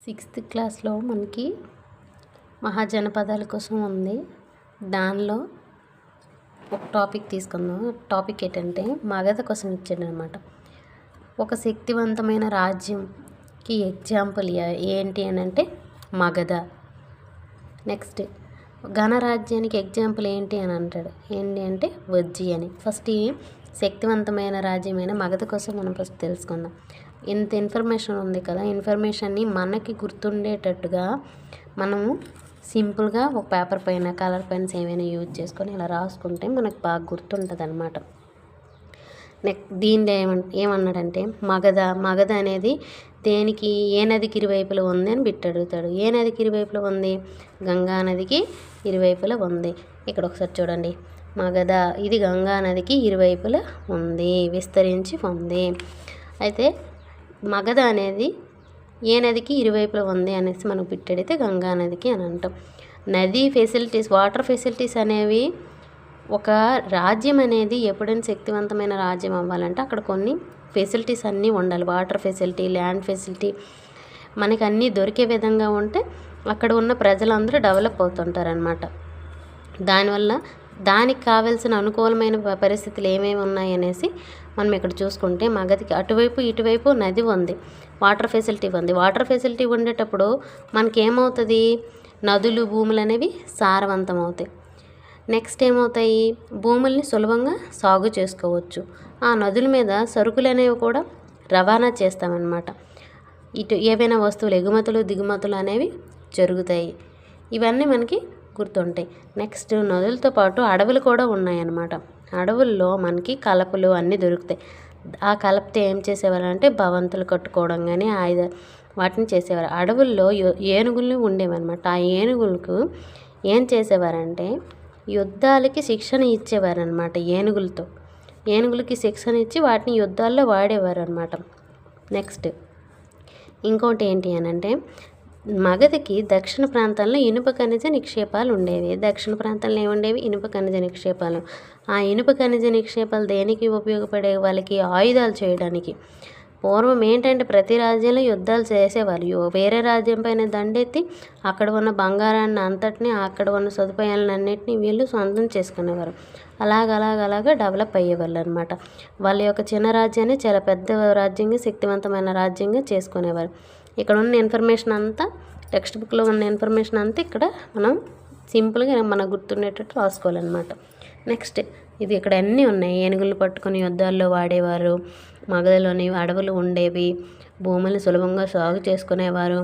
Sixth క్లాస్లో మనకి మహాజనపదాల కోసం ఉంది. దానిలో ఒక టాపిక్ తీసుకుందాం. టాపిక్ ఏంటంటే మగధ కోసం ఇచ్చాడనమాట. ఒక శక్తివంతమైన రాజ్యంకి ఎగ్జాంపుల్ ఏంటి అని అంటే మగధ. నెక్స్ట్ గణరాజ్యానికి ఎగ్జాంపుల్ ఏంటి అని అంటాడు. ఏంటి అంటే వజ్జి అని. ఫస్ట్ ఈ శక్తివంతమైన రాజ్యమైన మగధ కోసం మనం ఫస్ట్ తెలుసుకుందాం. ఇంత ఇన్ఫర్మేషన్ ఉంది కదా, ఇన్ఫర్మేషన్ని మనకి గుర్తుండేటట్టుగా మనము సింపుల్గా ఒక పేపర్ పైన కలర్ పెన్స్ ఏమైనా యూజ్ చేసుకొని ఇలా రాసుకుంటే మనకు బాగా గుర్తుంటుంది అనమాట. దీనిలో ఏమన్నాడంటే మగధ అనేది దేనికి ఏ నదికి ఇరువైపులా ఉంది అని బిట్టు అడుగుతాడు. ఏ నదికి ఇరువైపులా ఉంది? గంగా నదికి ఇరువైపులా ఉంది. ఇక్కడ ఒకసారి చూడండి, మగధ ఇది గంగా నదికి ఇరువైపులా ఉంది, విస్తరించి ఉంది. అయితే మగధ అనేది ఏ నదికి ఇరువైపులా ఉంది అనేసి మనం బిట్టడితే గంగా నదికి అని అంటాం. నదీ ఫెసిలిటీస్, వాటర్ ఫెసిలిటీస్ అనేవి ఒక రాజ్యం అనేది ఎప్పుడైనా శక్తివంతమైన రాజ్యం అవ్వాలంటే అక్కడ కొన్ని ఫెసిలిటీస్ అన్నీ ఉండాలి. వాటర్ ఫెసిలిటీ, ల్యాండ్ ఫెసిలిటీ మనకి అన్నీ దొరికే విధంగా ఉంటే అక్కడ ఉన్న ప్రజలందరూ డెవలప్ అవుతుంటారనమాట. దానివల్ల దానికి కావాల్సిన అనుకూలమైన పరిస్థితులు ఏమేమి ఉన్నాయి అనేసి మనం ఇక్కడ చూసుకుంటే మగధకి అటువైపు ఇటువైపు నది ఉంది, వాటర్ ఫెసిలిటీ ఉంది. వాటర్ ఫెసిలిటీ ఉండేటప్పుడు మనకి ఏమవుతుంది? నదులు, భూములు అనేవి సారవంతం అవుతాయి. నెక్స్ట్ ఏమవుతాయి? భూముల్ని సులభంగా సాగు చేసుకోవచ్చు. ఆ నదుల మీద సరుకులు అనేవి కూడా రవాణా చేస్తామన్నమాట. ఇటు ఏవైనా వస్తువులు ఎగుమతులు దిగుమతులు అనేవి జరుగుతాయి. ఇవన్నీ మనకి గుర్తుంటాయి. నెక్స్ట్ నదులతో పాటు అడవులు కూడా ఉన్నాయన్నమాట. అడవుల్లో మనకి కలపలు అన్నీ దొరుకుతాయి. ఆ కలపతో ఏం చేసేవారు అంటే భవంతులు కట్టుకోవడం కానీ వాటిని చేసేవారు. అడవుల్లో ఏనుగులు ఉండేవన్నమాట. ఆ ఏనుగులకు ఏం చేసేవారంటే యుద్ధాలకి శిక్షణ ఇచ్చేవారనమాట. ఏనుగులకి శిక్షణ ఇచ్చి వాటిని యుద్ధాల్లో వాడేవారు అనమాట. నెక్స్ట్ ఇంకోటి ఏంటి అని అంటే మగధకి దక్షిణ ప్రాంతాల్లో ఇనుప ఖనిజ నిక్షేపాలు ఉండేవి. దక్షిణ ప్రాంతంలో ఏముండేవి? ఇనుప ఖనిజ నిక్షేపాలు. ఆ ఇనుప ఖనిజ నిక్షేపాలు దేనికి ఉపయోగపడే? వాళ్ళకి ఆయుధాలు చేయడానికి. పూర్వం ఏంటంటే ప్రతి రాజ్యంలో యుద్ధాలు చేసేవాళ్ళు. వేరే రాజ్యం పైన దండెత్తి అక్కడ ఉన్న బంగారాన్ని అంతటిని, అక్కడ ఉన్న సదుపాయాలను అన్నింటినీ వీళ్ళు సొంతం చేసుకునేవారు. అలాగ డెవలప్ అయ్యేవాళ్ళు అనమాట. వాళ్ళ యొక్క చిన్న రాజ్యాన్ని చాలా పెద్ద రాజ్యంగా, శక్తివంతమైన రాజ్యంగా చేసుకునేవారు. ఇక్కడ ఉన్న ఇన్ఫర్మేషన్ అంతా, టెక్స్ట్ బుక్లో ఉన్న ఇన్ఫర్మేషన్ అంతా ఇక్కడ మనం సింపుల్గా మనకు గుర్తుండేటట్టు రాసుకోవాలన్నమాట. నెక్స్ట్ ఇది ఇక్కడ అన్నీ ఉన్నాయి. ఏనుగులు పట్టుకొని యుద్ధాల్లో వాడేవారు, మగధలోని అడవులు ఉండేవి, భూములు సులభంగా సాగు చేసుకునేవారు,